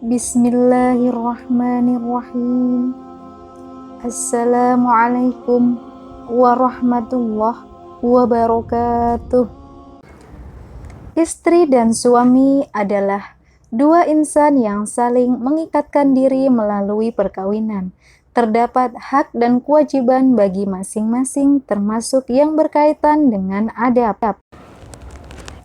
Bismillahirrahmanirrahim. Assalamualaikum warahmatullahi wabarakatuh. Istri dan suami adalah dua insan yang saling mengikatkan diri melalui perkawinan. Terdapat hak dan kewajiban bagi masing-masing, termasuk yang berkaitan dengan adab.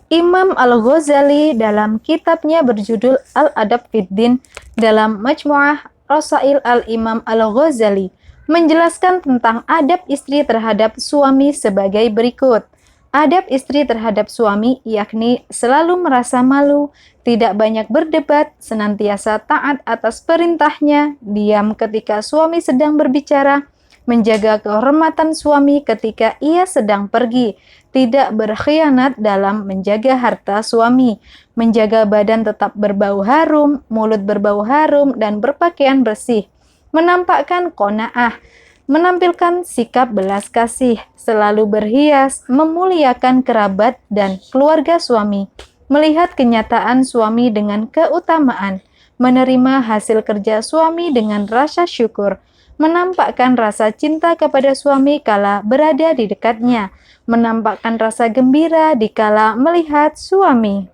Imam Al-Ghazali dalam kitabnya berjudul Al-Adab fid Din dalam Majmu'ah Rasail Al-Imam Al-Ghazali menjelaskan tentang adab istri terhadap suami sebagai berikut. Adab istri terhadap suami yakni selalu merasa malu, tidak banyak berdebat, senantiasa taat atas perintahnya, diam ketika suami sedang berbicara, menjaga kehormatan suami ketika ia sedang pergi, tidak berkhianat dalam menjaga harta suami, menjaga badan tetap berbau harum, mulut berbau harum, dan berpakaian bersih, menampakkan qanaah, menampilkan sikap belas kasih, selalu berhias, memuliakan kerabat dan keluarga suami, melihat kenyataan suami dengan keutamaan, menerima hasil kerja suami dengan rasa syukur, menampakkan rasa cinta kepada suami kala berada di dekatnya, menampakkan rasa gembira dikala melihat suami.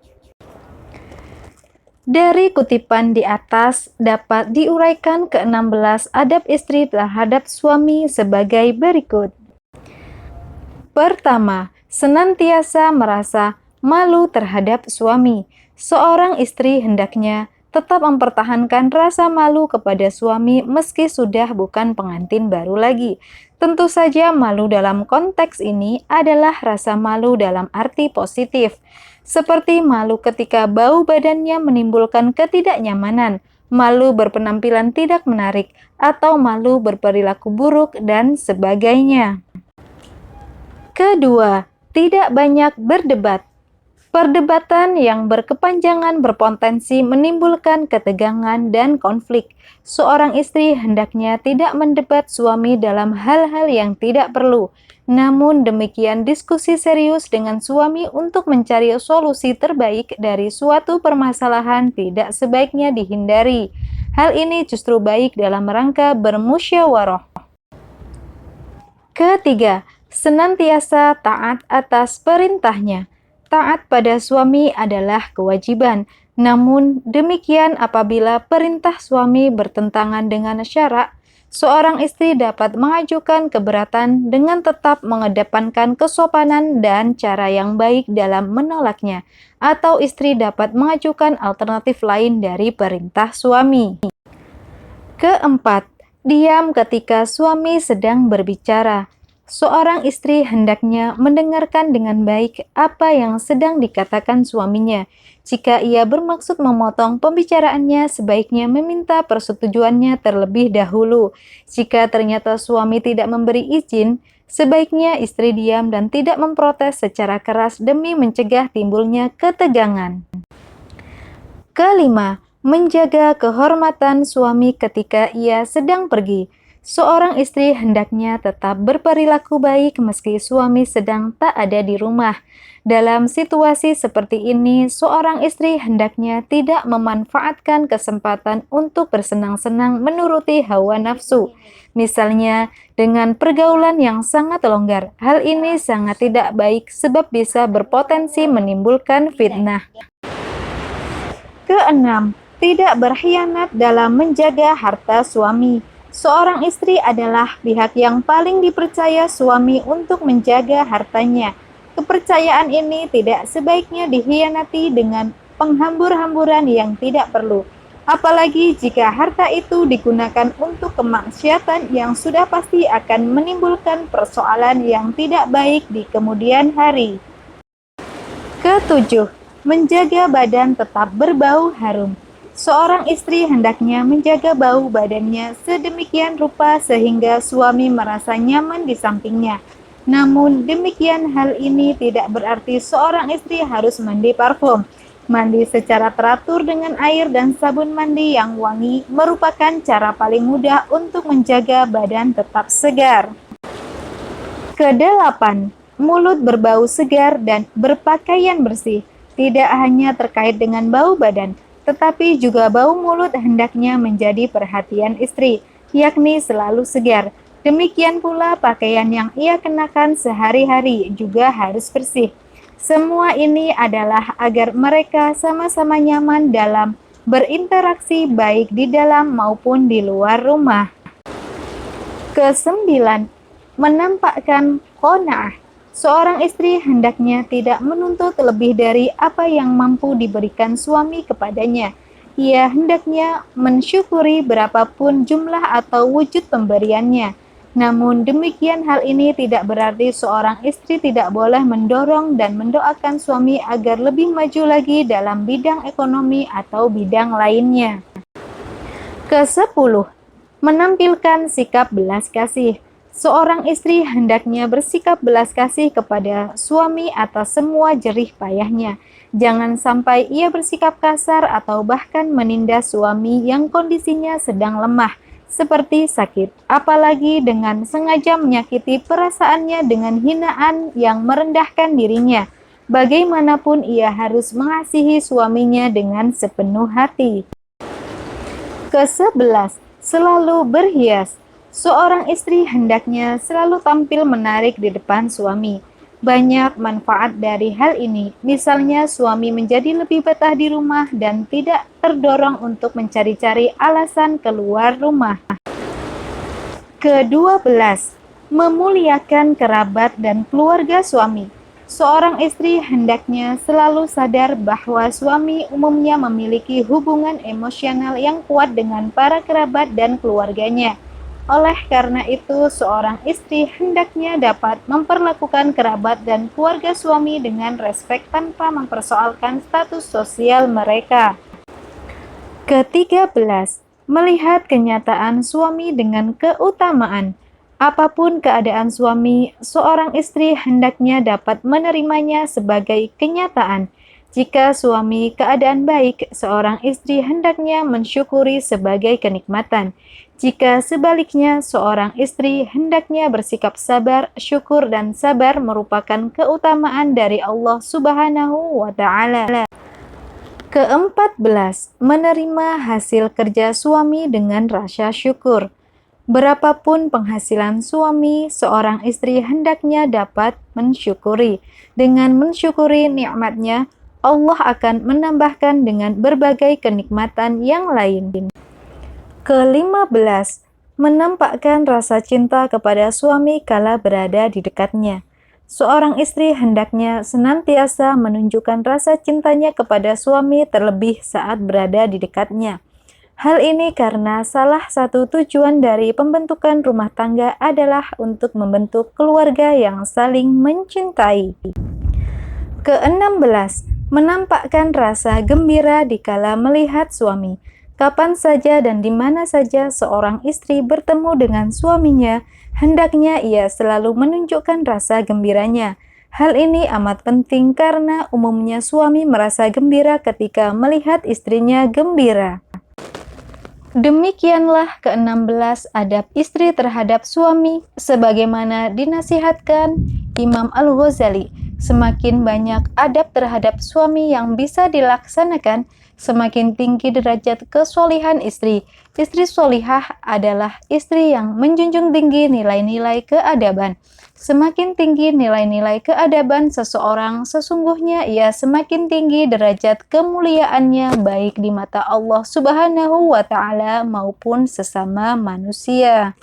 Dari kutipan di atas dapat diuraikan ke-16 adab istri terhadap suami sebagai berikut. Pertama, senantiasa merasa malu terhadap suami. Seorang istri hendaknya tetap mempertahankan rasa malu kepada suami meski sudah bukan pengantin baru lagi. Tentu saja malu dalam konteks ini adalah rasa malu dalam arti positif, seperti malu ketika bau badannya menimbulkan ketidaknyamanan, malu berpenampilan tidak menarik, atau malu berperilaku buruk, dan sebagainya. Kedua, tidak banyak berdebat. Perdebatan yang berkepanjangan berpotensi menimbulkan ketegangan dan konflik. Seorang istri hendaknya tidak mendebat suami dalam hal-hal yang tidak perlu. Namun demikian, diskusi serius dengan suami untuk mencari solusi terbaik dari suatu permasalahan tidak sebaiknya dihindari. Hal ini justru baik dalam rangka bermusyawarah. Ketiga, senantiasa taat atas perintahnya. Taat pada suami adalah kewajiban, namun demikian apabila perintah suami bertentangan dengan syara, seorang istri dapat mengajukan keberatan dengan tetap mengedepankan kesopanan dan cara yang baik dalam menolaknya, atau istri dapat mengajukan alternatif lain dari perintah suami. Keempat, diam ketika suami sedang berbicara. Seorang istri hendaknya mendengarkan dengan baik apa yang sedang dikatakan suaminya. Jika ia bermaksud memotong pembicaraannya, sebaiknya meminta persetujuannya terlebih dahulu. Jika ternyata suami tidak memberi izin, sebaiknya istri diam dan tidak memprotes secara keras demi mencegah timbulnya ketegangan. Kelima, menjaga kehormatan suami ketika ia sedang pergi. Seorang istri hendaknya tetap berperilaku baik meski suami sedang tak ada di rumah. Dalam situasi seperti ini, seorang istri hendaknya tidak memanfaatkan kesempatan untuk bersenang-senang menuruti hawa nafsu. Misalnya, dengan pergaulan yang sangat longgar. Hal ini sangat tidak baik sebab bisa berpotensi menimbulkan fitnah. Keenam, tidak berkhianat dalam menjaga harta suami. Seorang istri adalah pihak yang paling dipercaya suami untuk menjaga hartanya. Kepercayaan ini tidak sebaiknya dikhianati dengan penghambur-hamburan yang tidak perlu. Apalagi jika harta itu digunakan untuk kemaksiatan yang sudah pasti akan menimbulkan persoalan yang tidak baik di kemudian hari. Ketujuh, menjaga badan tetap berbau harum. Seorang istri hendaknya menjaga bau badannya sedemikian rupa sehingga suami merasa nyaman di sampingnya. Namun demikian hal ini tidak berarti seorang istri harus mandi parfum. Mandi secara teratur dengan air dan sabun mandi yang wangi merupakan cara paling mudah untuk menjaga badan tetap segar. Kedelapan, mulut berbau segar dan berpakaian bersih. Tidak hanya terkait dengan bau badan, Tetapi juga bau mulut hendaknya menjadi perhatian istri, yakni selalu segar. Demikian pula pakaian yang ia kenakan sehari-hari juga harus bersih. Semua ini adalah agar mereka sama-sama nyaman dalam berinteraksi baik di dalam maupun di luar rumah. Kesembilan, menampakkan qanaah. Seorang istri hendaknya tidak menuntut lebih dari apa yang mampu diberikan suami kepadanya. Ia hendaknya mensyukuri berapapun jumlah atau wujud pemberiannya. Namun demikian hal ini tidak berarti seorang istri tidak boleh mendorong dan mendoakan suami agar lebih maju lagi dalam bidang ekonomi atau bidang lainnya. Kesepuluh, menampilkan sikap belas kasih. Seorang istri hendaknya bersikap belas kasih kepada suami atas semua jerih payahnya. Jangan sampai ia bersikap kasar atau bahkan menindas suami yang kondisinya sedang lemah, seperti sakit, apalagi dengan sengaja menyakiti perasaannya dengan hinaan yang merendahkan dirinya. Bagaimanapun ia harus mengasihi suaminya dengan sepenuh hati. Kesebelas, selalu berhias. Seorang istri hendaknya selalu tampil menarik di depan suami. Banyak manfaat dari hal ini, misalnya suami menjadi lebih betah di rumah dan tidak terdorong untuk mencari-cari alasan keluar rumah. Ke-12, memuliakan kerabat dan keluarga suami. Seorang istri hendaknya selalu sadar bahwa suami umumnya memiliki hubungan emosional yang kuat dengan para kerabat dan keluarganya. Oleh karena itu, seorang istri hendaknya dapat memperlakukan kerabat dan keluarga suami dengan respek tanpa mempersoalkan status sosial mereka. Ke-13, melihat kenyataan suami dengan keutamaan. Apapun keadaan suami, seorang istri hendaknya dapat menerimanya sebagai kenyataan. Jika suami keadaan baik, seorang istri hendaknya mensyukuri sebagai kenikmatan. Jika sebaliknya, seorang istri hendaknya bersikap sabar, syukur dan sabar merupakan keutamaan dari Allah Subhanahu wa Ta'ala. Ke-14, menerima hasil kerja suami dengan rasa syukur. Berapapun penghasilan suami, seorang istri hendaknya dapat mensyukuri. Dengan mensyukuri nikmatnya, Allah akan menambahkan dengan berbagai kenikmatan yang lain. Ke-15, menampakkan rasa cinta kepada suami kala berada di dekatnya. Seorang istri hendaknya senantiasa menunjukkan rasa cintanya kepada suami terlebih saat berada di dekatnya. Hal ini karena salah satu tujuan dari pembentukan rumah tangga adalah untuk membentuk keluarga yang saling mencintai. Ke-16, menampakkan rasa gembira dikala melihat suami. Kapan saja dan di mana saja seorang istri bertemu dengan suaminya, hendaknya ia selalu menunjukkan rasa gembiranya. Hal ini amat penting karena umumnya suami merasa gembira ketika melihat istrinya gembira. Demikianlah ke-16 adab istri terhadap suami sebagaimana dinasihatkan Imam Al-Ghazali. Semakin banyak adab terhadap suami yang bisa dilaksanakan, semakin tinggi derajat kesolihan istri. Istri solihah adalah istri yang menjunjung tinggi nilai-nilai keadaban. Semakin tinggi nilai-nilai keadaban seseorang, sesungguhnya ia semakin tinggi derajat kemuliaannya baik di mata Allah Subhanahu wa Ta'ala maupun sesama manusia.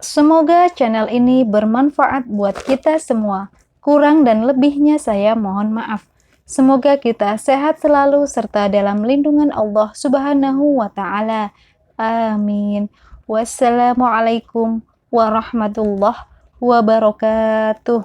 Semoga channel ini bermanfaat buat kita semua. Kurang dan lebihnya saya mohon maaf. Semoga kita sehat selalu serta dalam lindungan Allah Subhanahu wa Ta'ala. Amin. Wassalamualaikum warahmatullahi wabarakatuh.